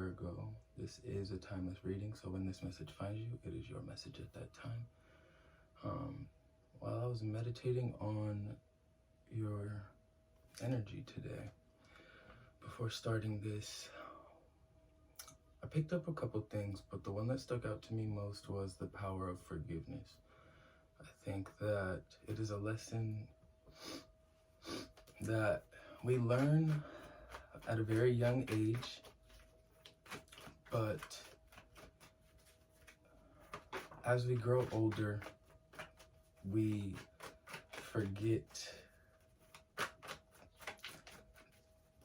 Virgo. This is a timeless reading, so when this message finds you, it is your message at that time. While I was meditating on your energy today, before starting this, I picked up a couple things, but the one that stuck out to me most was the power of forgiveness. I think that it is a lesson that we learn at a very young age, but as we grow older, we forget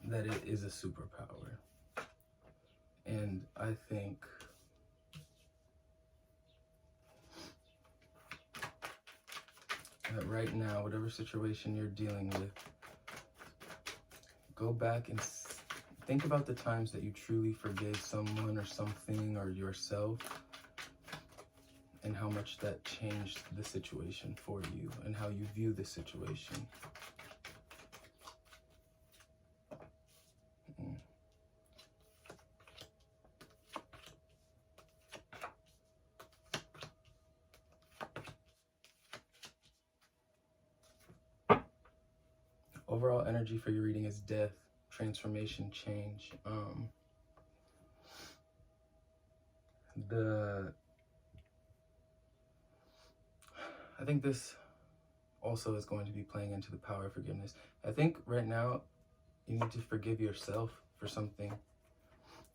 that it is a superpower. And I think that right now, whatever situation you're dealing with, go back and think about the times that you truly forgave someone or something or yourself, and how much that changed the situation for you and how you view the situation. Overall energy for your reading is death, transformation, change. I think this also is going to be playing into the power of forgiveness. I think right now you need to forgive yourself for something,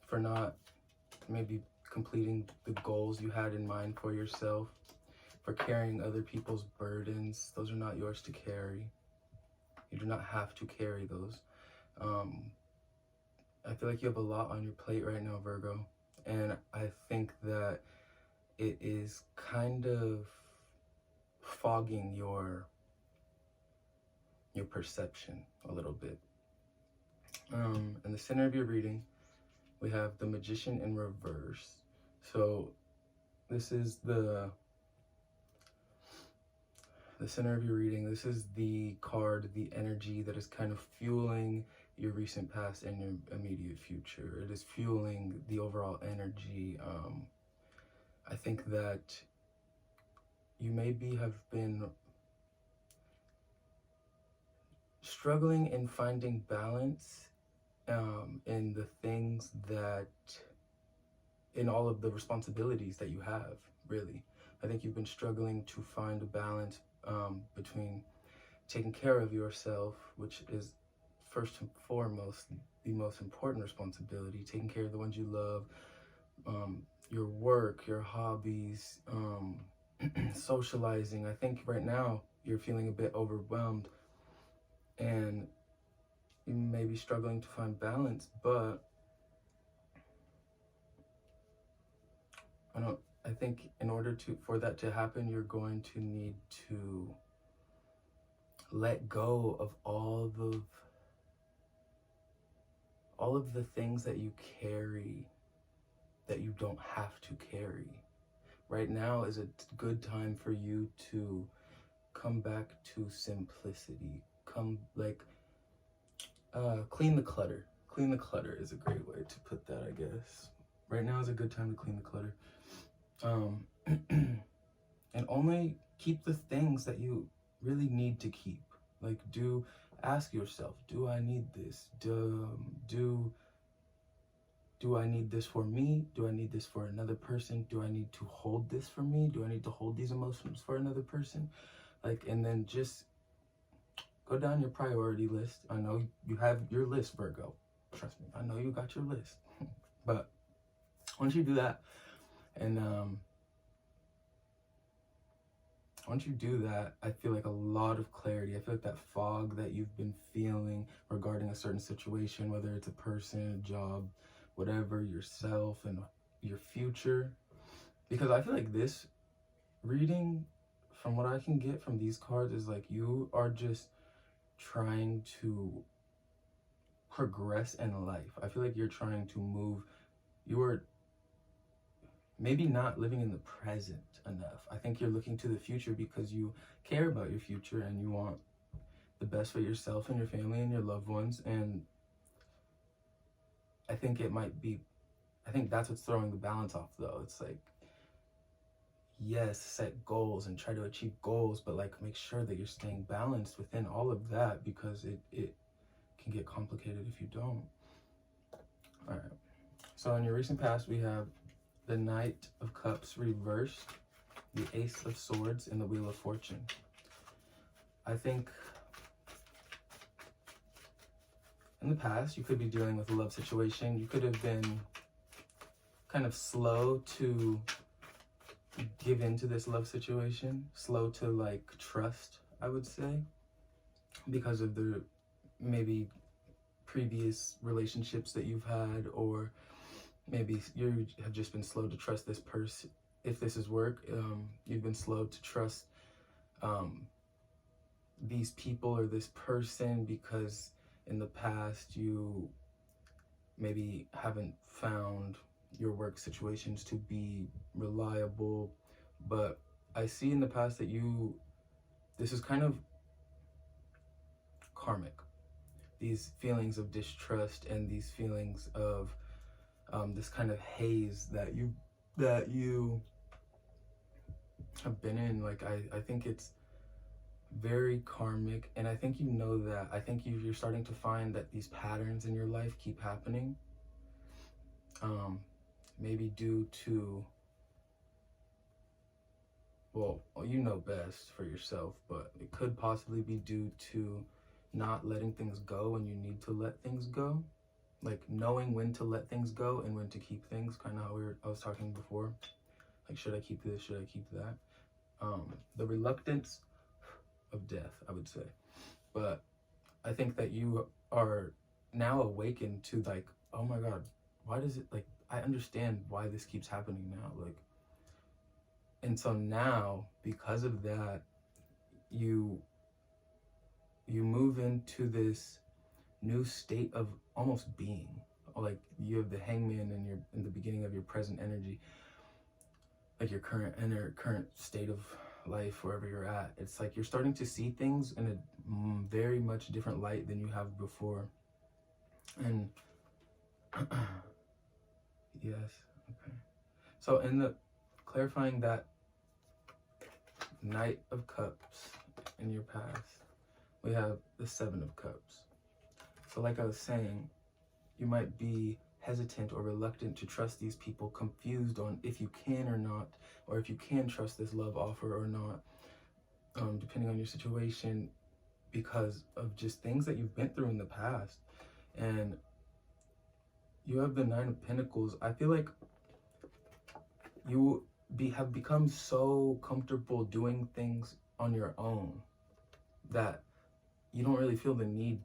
for not maybe completing the goals you had in mind for yourself, for carrying other people's burdens. Those are not yours to carry. You do not have to carry those. I feel like you have a lot on your plate right now, Virgo, and I think that it is kind of fogging your perception a little bit. In the center of your reading, we have the Magician in reverse. So this is the center of your reading. This is the card, the energy that is kind of fueling your recent past and your immediate future. It is fueling the overall energy. I think that you maybe have been struggling in finding balance in the things that, in all of the responsibilities that you have, really. I think you've been struggling to find a balance between taking care of yourself, which is first and foremost the most important responsibility, taking care of the ones you love, your work, your hobbies, socializing. I think right now you're feeling a bit overwhelmed and you may be struggling to find balance, but I think in order for that to happen, you're going to need to let go of all of the things that you carry that you don't have to carry. Right now is a good time for you to come back to simplicity. Clean the clutter. Clean the clutter is a great way to put that, I guess. Right now is a good time to clean the clutter. And only keep the things that you really need to keep. Like, ask yourself, do I need this? Do I need this for me? Do I need this for another person? Do I need to hold this for me? Do I need to hold these emotions for another person? And then just go down your priority list. I know you have your list, Virgo. Trust me, I know you got your list. But once you do that, and once you do that, I feel like a lot of clarity. I feel like that fog that you've been feeling regarding a certain situation, whether it's a person, a job, whatever, yourself, and your future. Because I feel like this reading, from what I can get from these cards, is like you are just trying to progress in life. I feel like you're trying to move. You are maybe not living in the present enough. I think you're looking to the future because you care about your future and you want the best for yourself and your family and your loved ones. And I think I think that's what's throwing the balance off, though. It's like, yes, set goals and try to achieve goals, but like make sure that you're staying balanced within all of that, because it can get complicated if you don't. All right. So in your recent past, we have the Knight of Cups reversed, the Ace of Swords, and the Wheel of Fortune. I think in the past, you could be dealing with a love situation. You could have been kind of slow to give into this love situation, slow to like trust, I would say, because of the maybe previous relationships that you've had, or maybe you have just been slow to trust this person. If this is work, you've been slow to trust these people or this person, because in the past you maybe haven't found your work situations to be reliable. But I see in the past that this is kind of karmic, these feelings of distrust and these feelings of this kind of haze that you have been in. Like I think it's very karmic, and I think you know that. I think you're starting to find that these patterns in your life keep happening, maybe due to, well, you know best for yourself, but it could possibly be due to not letting things go when you need to let things go, like knowing when to let things go and when to keep things, kind of how I was talking before, like, should I keep this, should I keep that? The reluctance of death, I would say. But I think that you are now awakened to like, oh my God, why does it, like, I understand why this keeps happening now, like, and so now, because of that, you move into this new state of almost being, like you have the Hangman in the beginning of your present energy, like your current state of life, wherever you're at. It's like you're starting to see things in a very much different light than you have before. And yes, okay. So in the clarifying that Knight of Cups in your past, we have the Seven of Cups. So like I was saying, you might be hesitant or reluctant to trust these people, confused on if you can or not, or if you can trust this love offer or not, depending on your situation, because of just things that you've been through in the past. And you have the Nine of Pentacles. I feel like you have become so comfortable doing things on your own that you don't really feel the need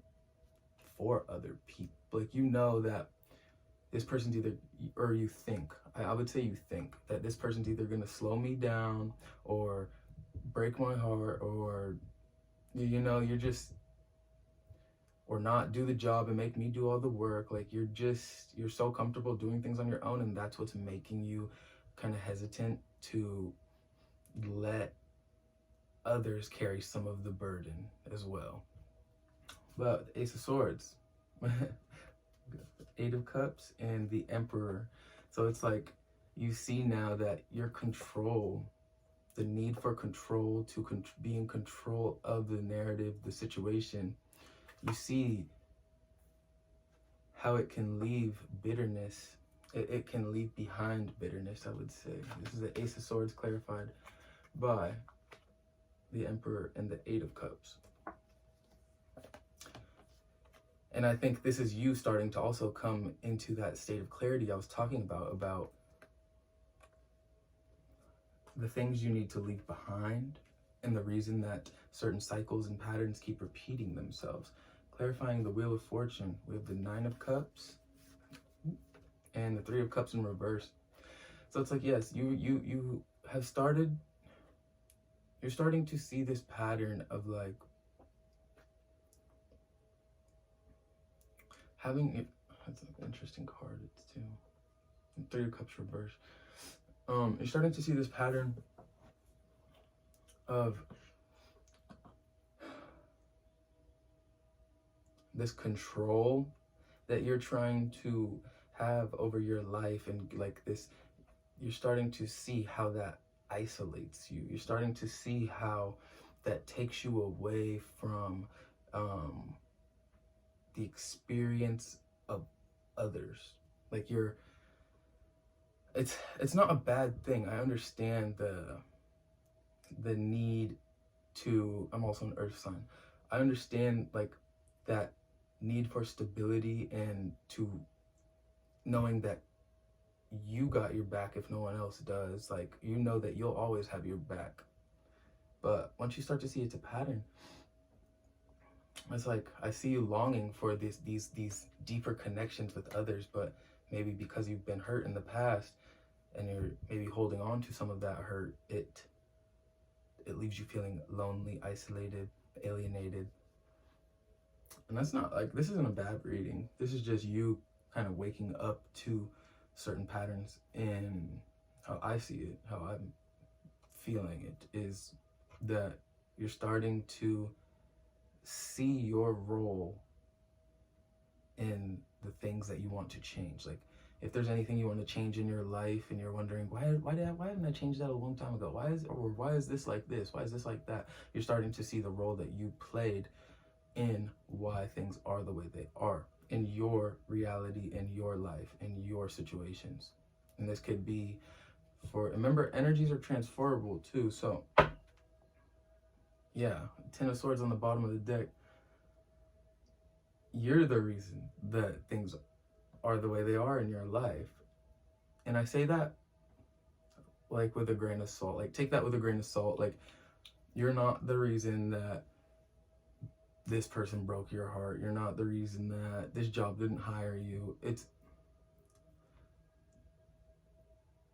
for other people. Like, you know that this person's either, or you think, I would say you think that this person's either going to slow me down or break my heart, or, you know, you're just, or not do the job and make me do all the work. Like, you're so comfortable doing things on your own, and that's what's making you kind of hesitant to let others carry some of the burden as well. But the Ace of Swords, Eight of Cups, and the Emperor. So it's like you see now that your control, the need for control, to be in control of the narrative, the situation, you see how it can leave bitterness. It can leave behind bitterness, I would say. This is the Ace of Swords clarified by the Emperor and the Eight of Cups. And I think this is you starting to also come into that state of clarity I was talking about the things you need to leave behind, and the reason that certain cycles and patterns keep repeating themselves. Clarifying the Wheel of Fortune, we have the Nine of Cups and the Three of Cups in reverse. So it's like, yes, you have started, you're starting to see this pattern of like having it. That's an interesting card. It's too. Three of Cups reverse. You're starting to see this pattern of this control that you're trying to have over your life, and like this, you're starting to see how that isolates you. You're starting to see how that takes you away from the experience of others. Like it's not a bad thing. I understand the need to, I'm also an earth sign. I understand like that need for stability, and to knowing that you got your back if no one else does. Like, you know that you'll always have your back. But once you start to see it's a pattern, it's like I see you longing for these deeper connections with others, but maybe because you've been hurt in the past and you're maybe holding on to some of that hurt, it leaves you feeling lonely, isolated, alienated. And that's not like, this isn't a bad reading. This is just you kind of waking up to certain patterns. And how I see it, how I'm feeling it, is that you're starting to see your role in the things that you want to change. Like, if there's anything you want to change in your life and you're wondering, why didn't I change that a long time ago? Why is this like this? Why is this like that? You're starting to see the role that you played in why things are the way they are in your reality, in your life, in your situations. And this could be for, remember, energies are transferable too. So yeah, 10 of Swords on the bottom of the deck. You're the reason that things are the way they are in your life. And I say that like with a grain of salt. Like, take that with a grain of salt. Like, you're not the reason that this person broke your heart. You're not the reason that this job didn't hire you. It's,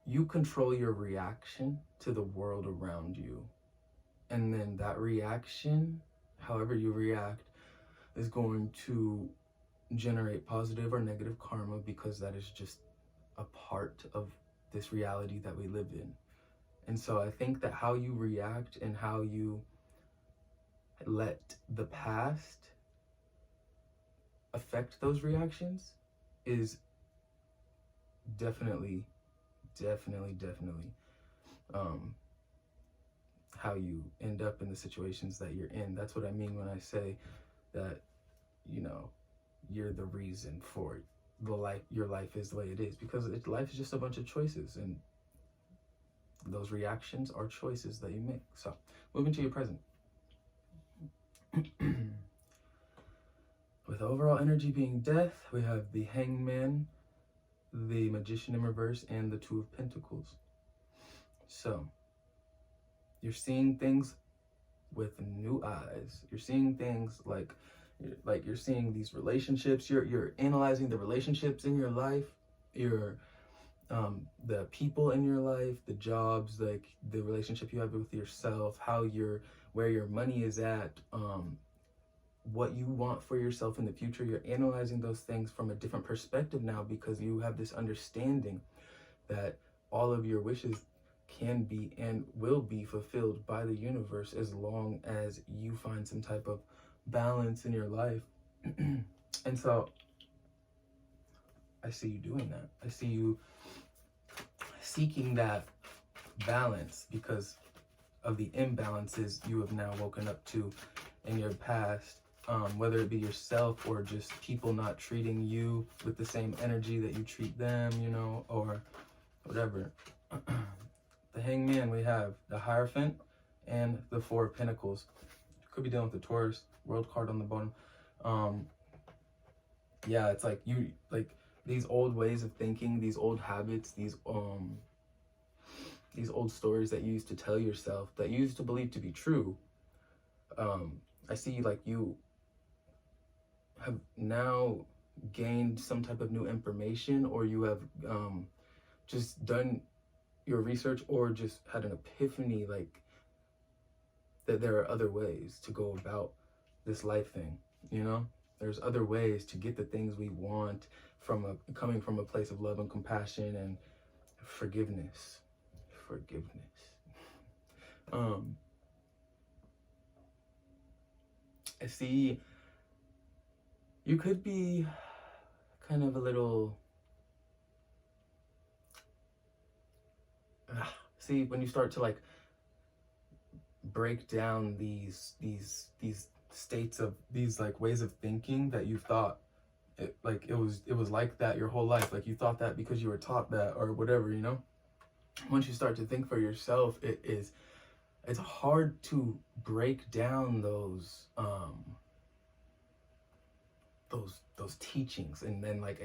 you control your reaction to the world around you. And then that reaction, however you react, is going to generate positive or negative karma, because that is just a part of this reality that we live in. And so I think that how you react and how you let the past affect those reactions is definitely how you end up in the situations that you're in. That's what I mean when I say that, you know, you're the reason for it. Your life is the way it is, because life is just a bunch of choices, and those reactions are choices that you make. So moving to your present. With overall energy being death, we have the Hangman, the Magician in reverse, and the Two of Pentacles. So you're seeing things with new eyes. You're seeing things like you're seeing these relationships. You're analyzing the relationships in your life, your the people in your life, the jobs, like the relationship you have with yourself, where your money is at, what you want for yourself in the future. You're analyzing those things from a different perspective now, because you have this understanding that all of your wishes can be and will be fulfilled by the universe, as long as you find some type of balance in your life. And so I see you doing that. I see you seeking that balance because of the imbalances you have now woken up to in your past, whether it be yourself or just people not treating you with the same energy that you treat them, you know, or whatever. The Hangman, we have the Hierophant and the Four of Pentacles. Could be dealing with the Taurus World card on the bottom. Yeah, it's like these old ways of thinking, these old habits, these old stories that you used to tell yourself, that you used to believe to be true. I see like you have now gained some type of new information, or you have just done your research, or just had an epiphany, like that there are other ways to go about this life thing, you know? There's other ways to get the things we want coming from a place of love and compassion and forgiveness. I see you could be kind of a little See, when you start to like break down these states of these like ways of thinking that you thought it was like that your whole life, like you thought that because you were taught that or whatever, you know. Once you start to think for yourself, it's hard to break down those teachings, and then like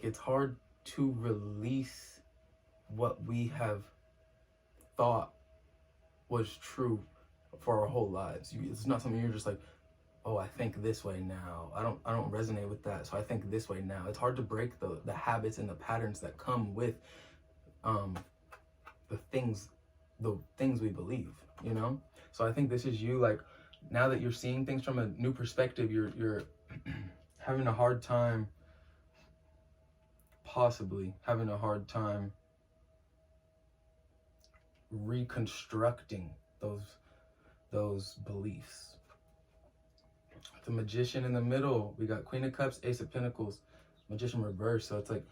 it's hard to release what we have thought was true for our whole lives. It's not something you're just like, oh, I think this way now. I don't resonate with that, so I think this way now. It's hard to break the habits and the patterns that come with the things we believe, you know. So I think this is you, like, now that you're seeing things from a new perspective, you're having a hard time, possibly having a hard time reconstructing those beliefs. The Magician in the middle, we got Queen of Cups, Ace of Pentacles, Magician reverse. So it's like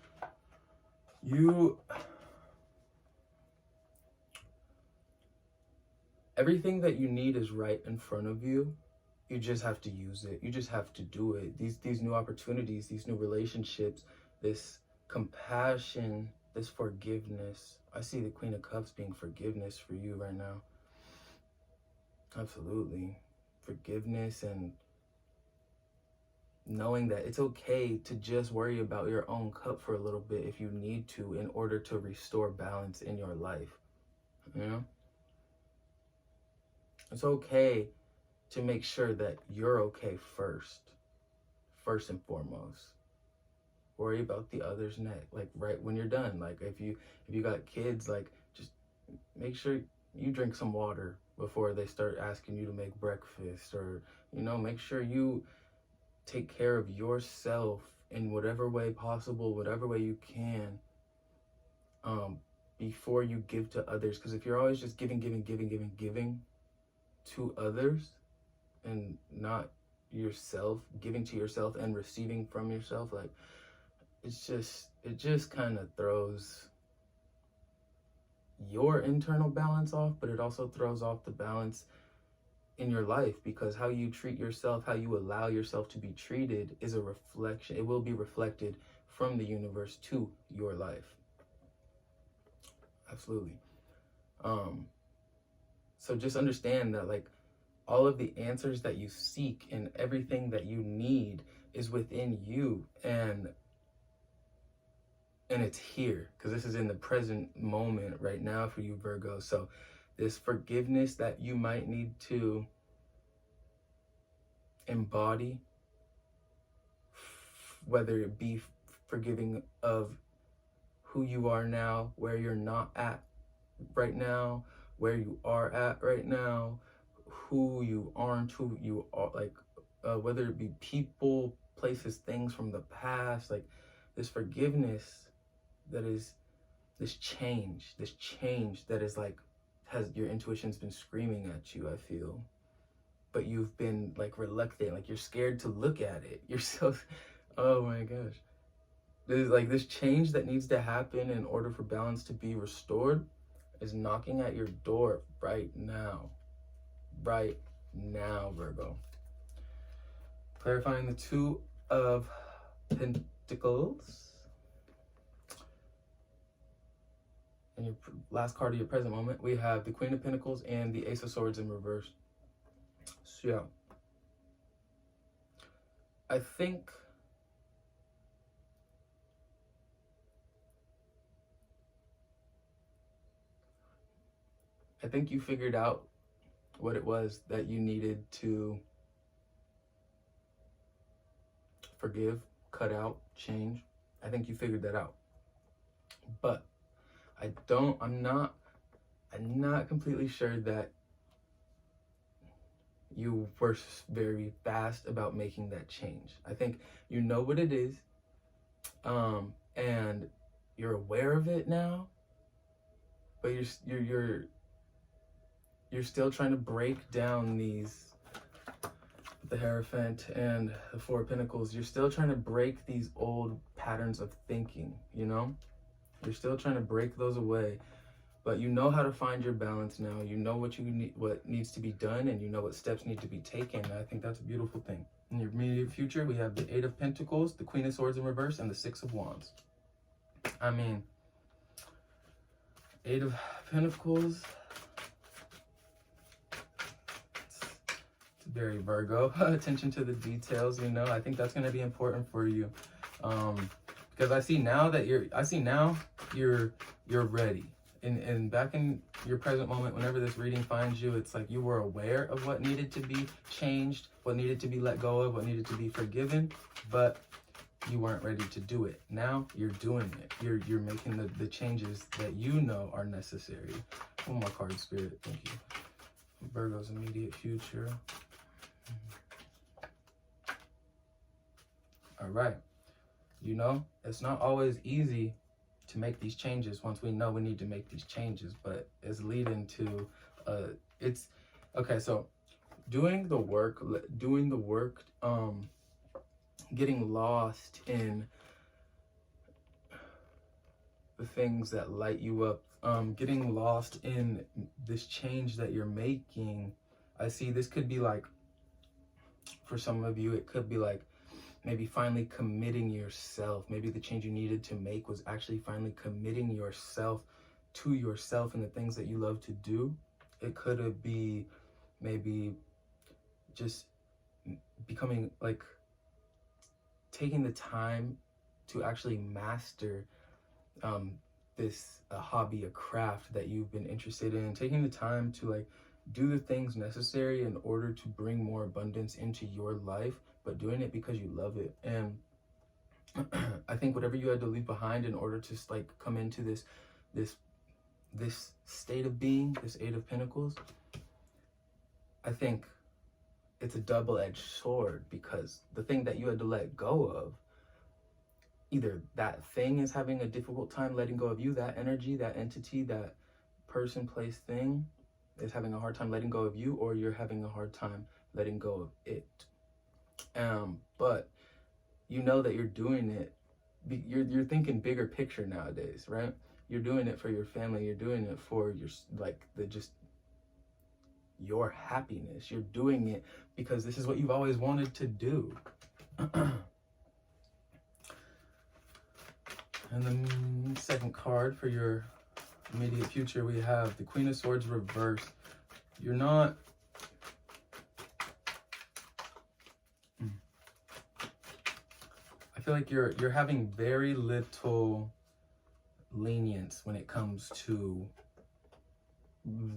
everything that you need is right in front of you. You just have to use it. You just have to do it. These new opportunities, these new relationships, this compassion, this forgiveness. I see the Queen of Cups being forgiveness for you right now. Absolutely. Forgiveness, and knowing that it's okay to just worry about your own cup for a little bit if you need to, in order to restore balance in your life. You know? It's okay to make sure that you're okay first and foremost. Worry about the others next, like right when you're done. Like if you got kids, like just make sure you drink some water before they start asking you to make breakfast, or, you know, make sure you take care of yourself in whatever way possible, whatever way you can, before you give to others. Because if you're always just giving to others and not yourself, giving to yourself and receiving from yourself, like it just kind of throws your internal balance off, but it also throws off the balance in your life, because how you treat yourself, how you allow yourself to be treated, is a reflection. It will be reflected from the universe to your life. Absolutely. So just understand that, like, all of the answers that you seek and everything that you need is within you, and it's here, because this is in the present moment right now for you, Virgo. So this forgiveness that you might need to embody, whether it be forgiving of who you are now, where you're not at right now, where you are at right now, who you aren't, who you are, like, whether it be people, places, things from the past, like this forgiveness, that is this change that is like, has your intuition's been screaming at you, I feel, but you've been like reluctant, like you're scared to look at it. You're so, oh my gosh. There's like this change that needs to happen in order for balance to be restored is knocking at your door right now, Virgo. Clarifying the Two of Pentacles. And your last card of your present moment, we have the Queen of Pentacles and the Ace of Swords in reverse. So yeah, I think you figured out what it was that you needed to forgive, cut out, change. I think you figured that out. But I'm not completely sure that you were very fast about making that change. I think you know what it is, and you're aware of it now, but you're still trying to break down these, the Hierophant and the Four of Pentacles. You're still trying to break these old patterns of thinking, you know? You're still trying to break those away. But you know how to find your balance now. You know what you need, what needs to be done, and you know what steps need to be taken. And I think that's a beautiful thing. In your immediate future, we have the Eight of Pentacles, the Queen of Swords in reverse, and the Six of Wands. I mean, Eight of Pentacles, it's very Virgo. Attention to the details, you know. I think that's going to be important for you, because I see now you're ready. And back in your present moment, whenever this reading finds you, it's like you were aware of what needed to be changed, what needed to be let go of, what needed to be forgiven, but you weren't ready to do it. Now you're doing it. You're making the changes that you know are necessary. One more card, Spirit. Thank you. Virgo's immediate future. All right. You know, it's not always easy to make these changes once we know we need to make these changes, but it's leading to it's okay. So doing the work, getting lost in the things that light you up, getting lost in this change that you're making. I see this could be like, for some of you, it could be like maybe finally committing yourself. Maybe the change you needed to make was actually finally committing yourself to yourself and the things that you love to do. It could be maybe just becoming like taking the time to actually master this hobby, a craft that you've been interested in, taking the time to like do the things necessary in order to bring more abundance into your life, but doing it because you love it. And I think whatever you had to leave behind in order to like come into this state of being, this Eight of Pentacles, I think it's a double-edged sword, because the thing that you had to let go of, either that thing is having a difficult time letting go of you, that energy, that entity, that person, place, thing is having a hard time letting go of you, or you're having a hard time letting go of it. But you know that you're doing it, you're thinking bigger picture nowadays, right? You're doing it for your family, you're doing it for your, like, your happiness. You're doing it because this is what you've always wanted to do. And the second card for your immediate future, we have the Queen of Swords reverse. You're not... I feel like you're having very little lenience when it comes to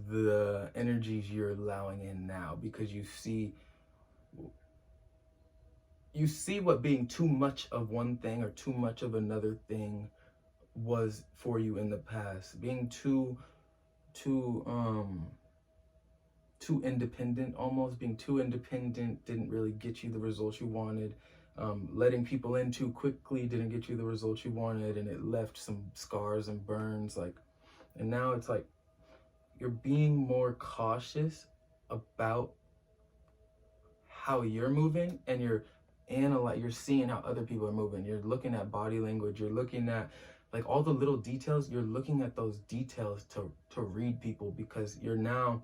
the energies you're allowing in now, because you see what being too much of one thing or too much of another thing was for you in the past. Being too independent, almost being too independent, didn't really get you the results you wanted. Letting people in too quickly didn't get you the results you wanted, and it left some scars and burns. Like, and now it's like you're being more cautious about how you're moving, and you're seeing how other people are moving. You're looking at body language, you're looking at like all the little details. You're looking at those details to read people, because you're now,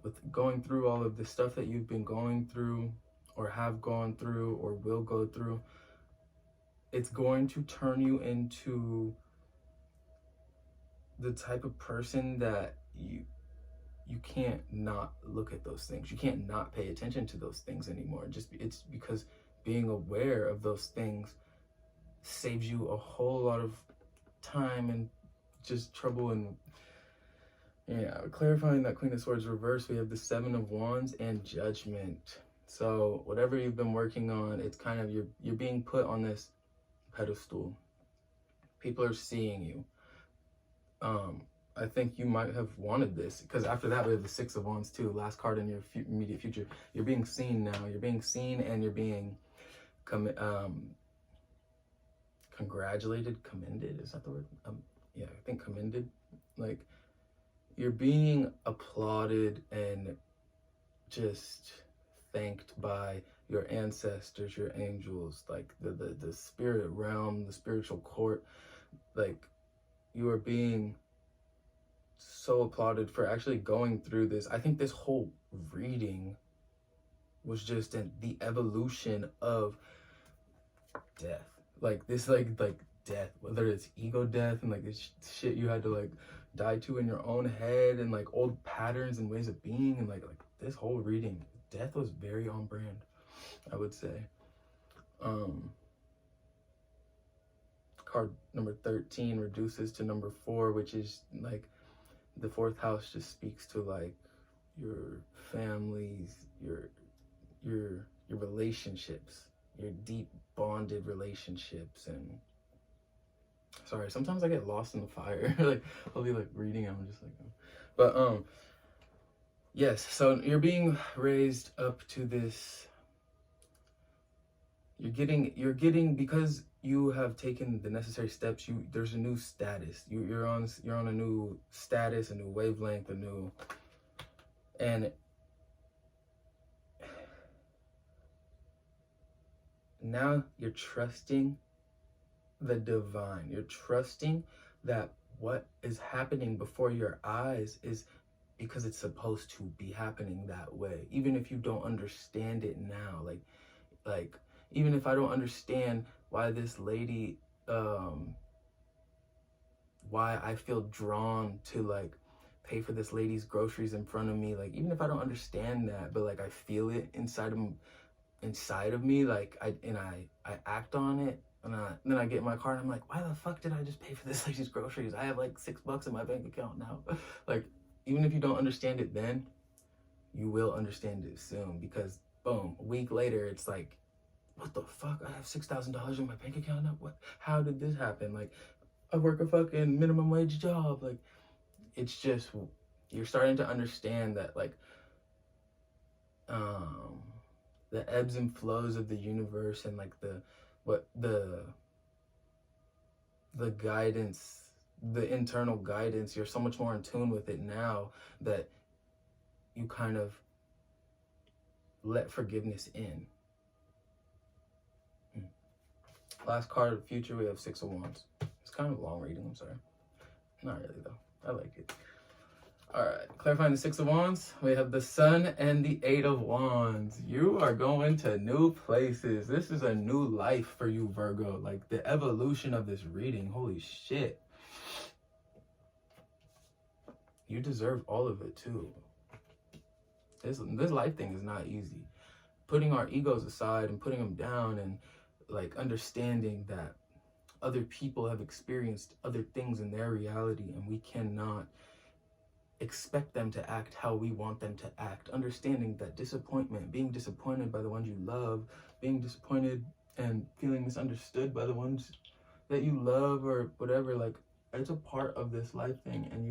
with going through all of the stuff that you've been going through, or have gone through, or will go through, it's going to turn you into the type of person that you can't not look at those things. You can't not pay attention to those things anymore. It's because being aware of those things saves you a whole lot of time and just trouble. And yeah, clarifying that Queen of Swords reverse, we have the Seven of Wands and Judgment. So whatever you've been working on, it's kind of, you're being put on this pedestal. People are seeing you. I think you might have wanted this, because after that we have the Six of Wands too, last card in your immediate future. You're being seen now. You're being seen, and you're being congratulated, commended, is that the word? Yeah, I think commended. Like, you're being applauded and just thanked by your ancestors, your angels, like the spirit realm, the spiritual court. Like, you are being so applauded for actually going through this. I think this whole reading was just the evolution of death. Like this, like death, whether it's ego death and like this shit you had to like die to in your own head, and like old patterns and ways of being, and like this whole reading, death was very on brand, I would say. Card number 13 reduces to number 4, which is like the 4th house just speaks to like your families, your relationships, your deep bonded relationships. And sorry, sometimes I get lost in the fire. Like I'll be like reading, I'm just like, but yes, so you're being raised up to this. You're getting because you have taken the necessary steps. There's a new status. You're on a new status, a new wavelength, and now you're trusting the divine. You're trusting that what is happening before your eyes is because it's supposed to be happening that way, even if you don't understand it now. Like even if I don't understand why this lady, why I feel drawn to like pay for this lady's groceries in front of me, like even if I don't understand that, but like I feel it inside of me, like I act on it, and then I get in my car and I'm like, why the fuck did I just pay for this lady's groceries? I have like $6 in my bank account now. Like even if you don't understand it then, you will understand it soon, because boom, a week later it's like, what the fuck? I have $6,000 in my bank account now? What? How did this happen? Like, I work a fucking minimum wage job. Like, it's just, you're starting to understand that, like, the ebbs and flows of the universe, and like the guidance, the internal guidance, you're so much more in tune with it now that you kind of let forgiveness in. Last card of the future, we have 6 of Wands. It's kind of a long reading, I'm sorry. Not really though, I like it. All right, clarifying the 6 of Wands, we have the Sun and the 8 of Wands. You are going to new places. This is a new life for you, Virgo. Like the evolution of this reading, holy shit. You deserve all of it too. This life thing is not easy. Putting our egos aside and putting them down, and like understanding that other people have experienced other things in their reality, and we cannot expect them to act how we want them to act. Understanding that disappointment, being disappointed by the ones you love, being disappointed and feeling misunderstood by the ones that you love or whatever, like it's a part of this life thing, and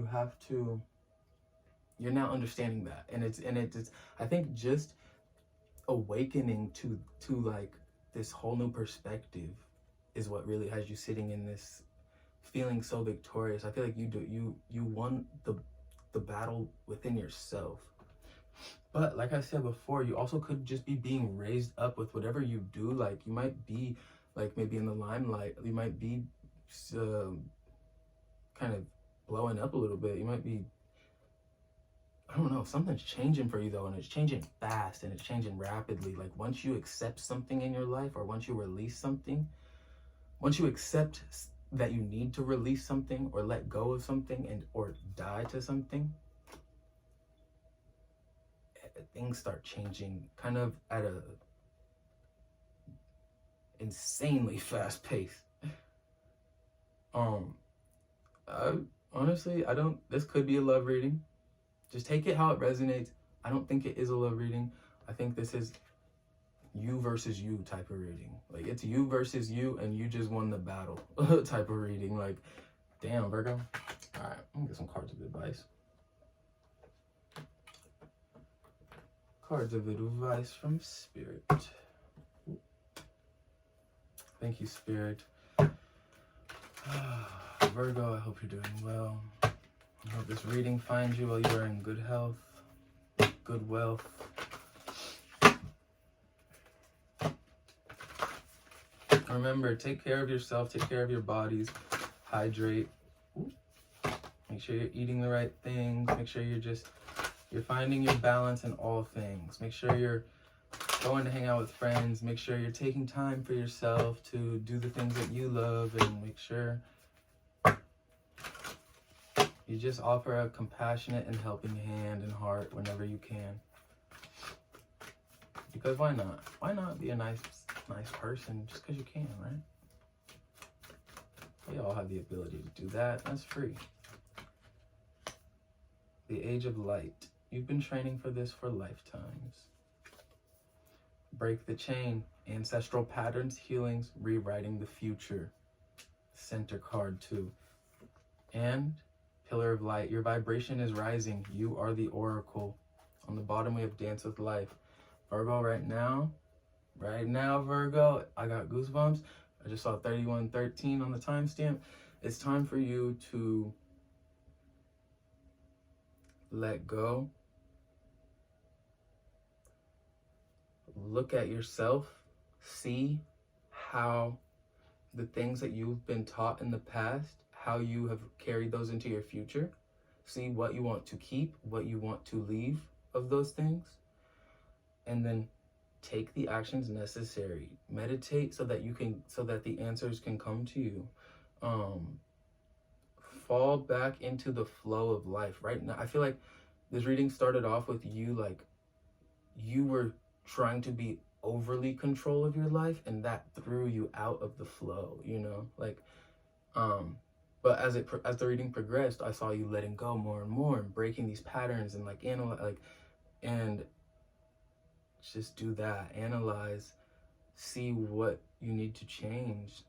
you're now understanding that. And it's I think just awakening to like this whole new perspective is what really has you sitting in this feeling so victorious. I feel like you won the battle within yourself. But like I said before, you also could just be being raised up with whatever you do. Like you might be like maybe in the limelight, you might be kind of blowing up a little bit, you might be, I don't know, something's changing for you though, and it's changing fast and it's changing rapidly. Like once you accept something in your life, or once you release something, once you accept that you need to release something or let go of something and or die to something, things start changing kind of at a insanely fast pace. Honestly, this could be a love reading. Just take it how it resonates. I don't think it is a love reading. I think this is you versus you type of reading. Like it's you versus you, and you just won the battle type of reading. Like, damn, Virgo. All right, I'm gonna get some cards of advice. Cards of advice from Spirit. Thank you, Spirit. Virgo, I hope you're doing well. I hope this reading finds you while you are in good health, good wealth. Remember, take care of yourself, take care of your bodies, hydrate. Make Make sure you're eating the right things. Make sure you're finding your balance in all things. Make sure you're going to hang out with friends. Make sure you're taking time for yourself to do the things that you love, and make sure you just offer a compassionate and helping hand and heart whenever you can. Because why not? Why not be a nice person just because you can, right? We all have the ability to do that. That's free. The age of light. You've been training for this for lifetimes. Break the chain. Ancestral patterns, healings, rewriting the future. Center card 2. And pillar of light. Your vibration is rising. You are the oracle. On the bottom we have dance with life. Virgo, right now, Virgo, I got goosebumps. I just saw 3113 on the timestamp. It's time for you to let go. Look at yourself. See how the things that you've been taught in the past, how you have carried those into your future. See what you want to keep, what you want to leave of those things. And then take the actions necessary. Meditate so that the answers can come to you. Fall back into the flow of life. Right now, I feel like this reading started off with you like you were trying to be overly control of your life, and that threw you out of the flow, you know? Like, but as the reading progressed, I saw you letting go more and more and breaking these patterns and and just do that. Analyze, see what you need to change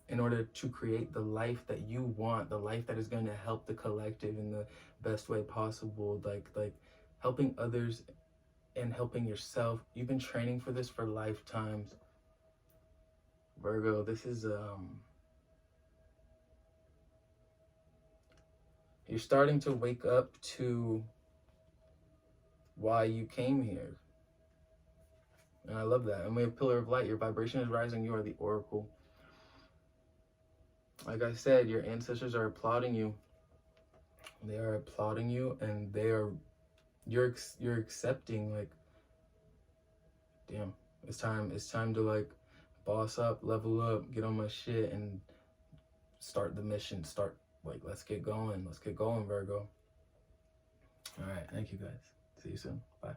in order to create the life that you want, the life that is going to help the collective in the best way possible, like helping others and helping yourself. You've been training for this for lifetimes. Virgo, this is you're starting to wake up to why you came here. And I love that. And we have pillar of light. Your vibration is rising. You are the oracle. Like I said, your ancestors are applauding you. They are applauding you, and you're accepting, like, damn, it's time to like boss up, level up, get on my shit, and start the mission. Let's get going, Virgo. All right, thank you guys. See you soon. Bye.